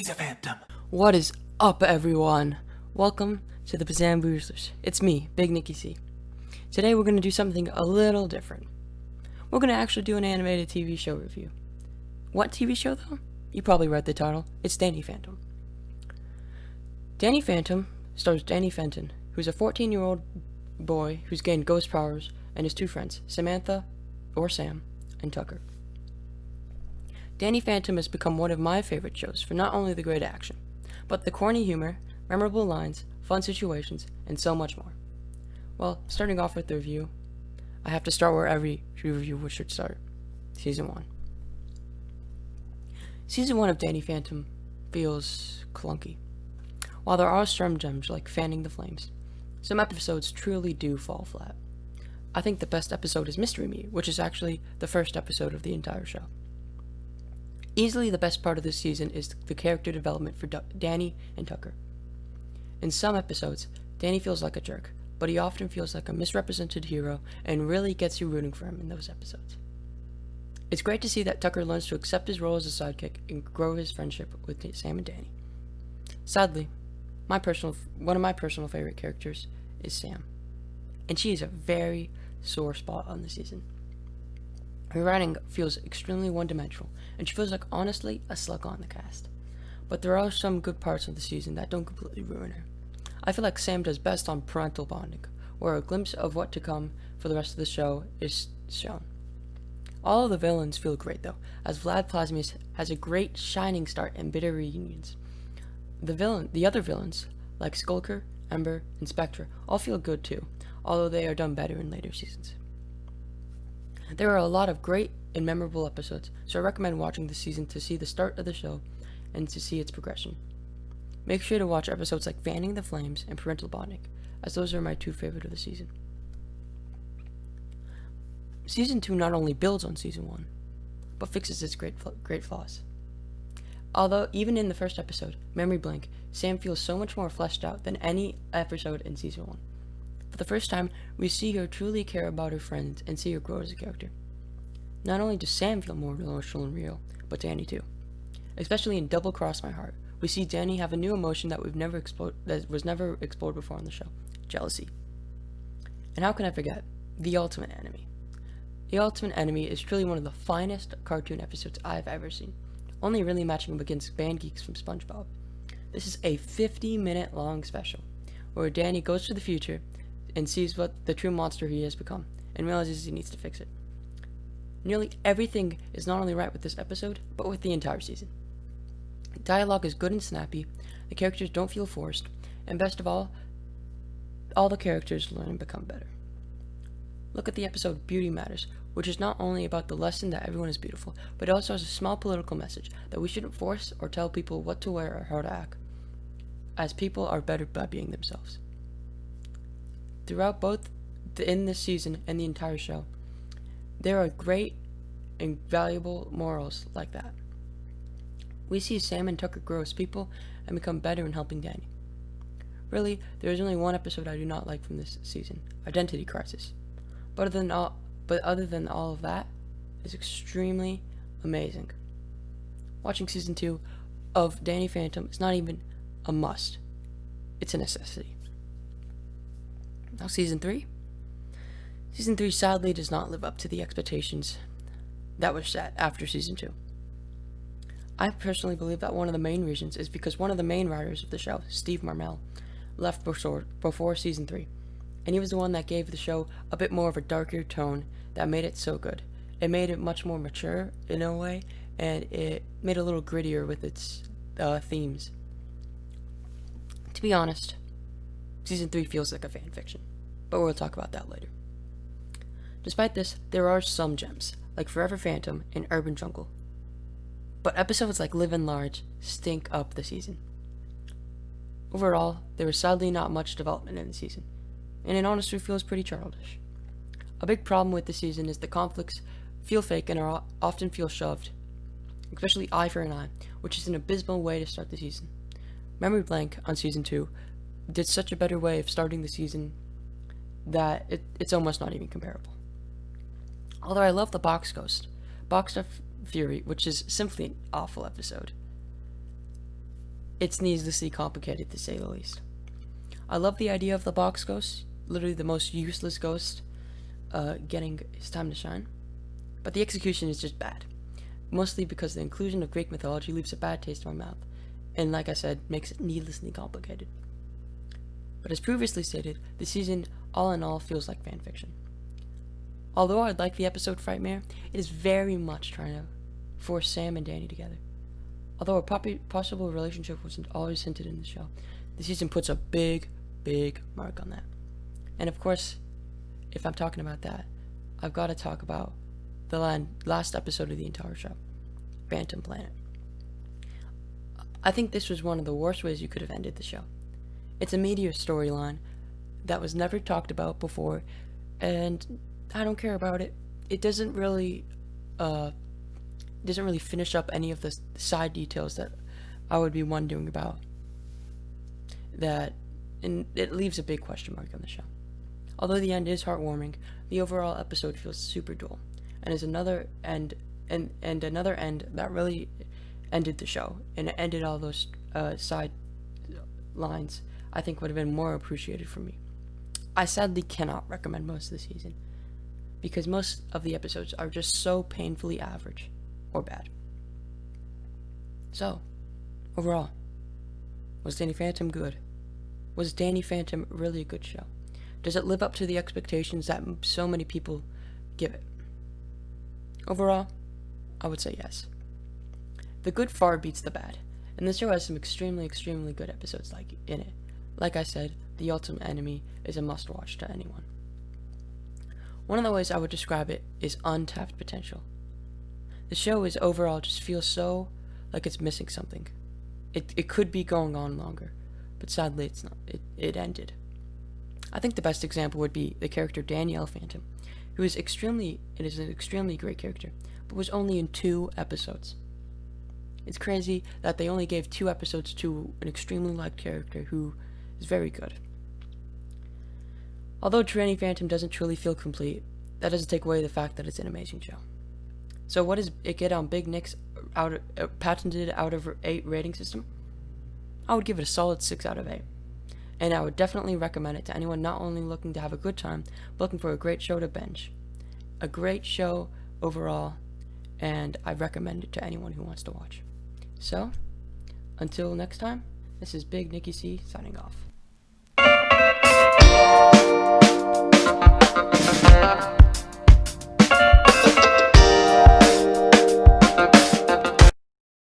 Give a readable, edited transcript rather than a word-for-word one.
He's a phantom. What is up, everyone? Welcome to the Bazam Boozlers. It's me, Big Nicky C. Today we're going to do something a little different. We're going to actually do an animated TV show review. What TV show, though? You probably read the title. It's Danny Phantom. Danny Phantom stars Danny Fenton, who's a 14-year-old boy who's gained ghost powers, and his two friends, Samantha, or Sam, and Tucker. Danny Phantom has become one of my favorite shows for not only the great action, but the corny humor, memorable lines, fun situations, and so much more. Well, starting off with the review, I have to start where every review should start. Season 1. Season 1 of Danny Phantom feels clunky. While there are some gems like Fanning the Flames, some episodes truly do fall flat. I think the best episode is Mystery Meat, which is actually the first episode of the entire show. Easily the best part of this season is the character development for Danny and Tucker. In some episodes, Danny feels like a jerk, but he often feels like a misrepresented hero and really gets you rooting for him in those episodes. It's great to see that Tucker learns to accept his role as a sidekick and grow his friendship with Sam and Danny. Sadly, one of my personal favorite characters is Sam, and she is a very sore spot on the season. Her writing feels extremely one-dimensional, and she feels like, honestly, a slug on the cast. But there are some good parts of the season that don't completely ruin her. I feel like Sam does best on parental bonding, where a glimpse of what to come for the rest of the show is shown. All of the villains feel great, though, as Vlad Plasmius has a great shining start and bitter reunions. The other villains, like Skulker, Ember, and Spectre, all feel good too, although they are done better in later seasons. There are a lot of great and memorable episodes, so I recommend watching this season to see the start of the show and to see its progression. Make sure to watch episodes like Fanning the Flames and Parental Bonding, as those are my two favorite of the season. Season 2 not only builds on Season 1, but fixes its great flaws. Although, even in the first episode, Memory Blank, Sam feels so much more fleshed out than any episode in Season 1. For the first time, we see her truly care about her friends and see her grow as a character. Not only does Sam feel more emotional and real, but Danny too. Especially in Double Cross My Heart, we see Danny have a new emotion that was never explored before on the show: jealousy. And how can I forget the ultimate enemy? The ultimate enemy is truly one of the finest cartoon episodes I've ever seen, only really matching up against Band Geeks from SpongeBob. This is a 50-minute long special, where Danny goes to the future and sees what the true monster he has become, and realizes he needs to fix it. Nearly everything is not only right with this episode, but with the entire season. Dialogue is good and snappy, the characters don't feel forced, and best of all the characters learn and become better. Look at the episode Beauty Matters, which is not only about the lesson that everyone is beautiful, but it also has a small political message that we shouldn't force or tell people what to wear or how to act, as people are better by being themselves. Throughout both in this season and the entire show, there are great and valuable morals like that. We see Sam and Tucker grow as people and become better in helping Danny. Really, there is only one episode I do not like from this season: Identity Crisis. But other than all of that, is extremely amazing. Watching Season 2 of Danny Phantom is not even a must. It's a necessity. Now Season 3? Season 3 sadly does not live up to the expectations that were set after Season 2. I personally believe that one of the main reasons is because one of the main writers of the show, Steve Marmel, left before Season 3, and he was the one that gave the show a bit more of a darker tone that made it so good. It made it much more mature in a way, and it made it a little grittier with its themes. To be honest, Season 3 feels like a fan fiction, but we'll talk about that later. Despite this, there are some gems, like Forever Phantom and Urban Jungle. But episodes like Livin' Large stink up the season. Overall, there was sadly not much development in the season, and it honestly feels pretty childish. A big problem with the season is the conflicts feel fake and often feel shoved, especially Eye for an Eye, which is an abysmal way to start the season. Memory Blank on Season 2 did such a better way of starting the season that it's almost not even comparable. Although I love the Box Ghost, Box of Fury, which is simply an awful episode. It's needlessly complicated to say the least. I love the idea of the box ghost, literally the most useless ghost, getting his time to shine. But the execution is just bad. Mostly because the inclusion of Greek mythology leaves a bad taste in my mouth, and like I said, makes it needlessly complicated. But as previously stated, the season, all in all, feels like fanfiction. Although I'd like the episode Frightmare, it is very much trying to force Sam and Danny together. Although a possible relationship wasn't always hinted in the show, the season puts a big, big mark on that. And of course, if I'm talking about that, I've got to talk about the last episode of the entire show, Phantom Planet. I think this was one of the worst ways you could have ended the show. It's a meteor storyline that was never talked about before, and I don't care about it. It doesn't really finish up any of the side details that I would be wondering about. And it leaves a big question mark on the show. Although the end is heartwarming, the overall episode feels super dull, and is another end that really ended the show and ended all those side lines. I think would have been more appreciated from me. I sadly cannot recommend most of the season because most of the episodes are just so painfully average or bad. So, overall, was Danny Phantom good? Was Danny Phantom really a good show? Does it live up to the expectations that so many people give it? Overall, I would say yes. The good far beats the bad, and this show has some extremely, extremely good episodes in it. Like I said, The Ultimate Enemy is a must-watch to anyone. One of the ways I would describe it is untapped potential. The show is overall just feels so like it's missing something. It could be going on longer, but sadly it's not. It ended. I think the best example would be the character Danielle Phantom, who is an extremely great character, but was only in 2 episodes. It's crazy that they only gave 2 episodes to an extremely liked character who is very good. Although Danny Phantom doesn't truly feel complete, that doesn't take away the fact that it's an amazing show. So what does it get on Big Nick's patented out of 8 rating system? I would give it a solid 6 out of 8. And I would definitely recommend it to anyone not only looking to have a good time, but looking for a great show to binge. A great show overall, and I recommend it to anyone who wants to watch. So, until next time, this is Big Nicky C signing off.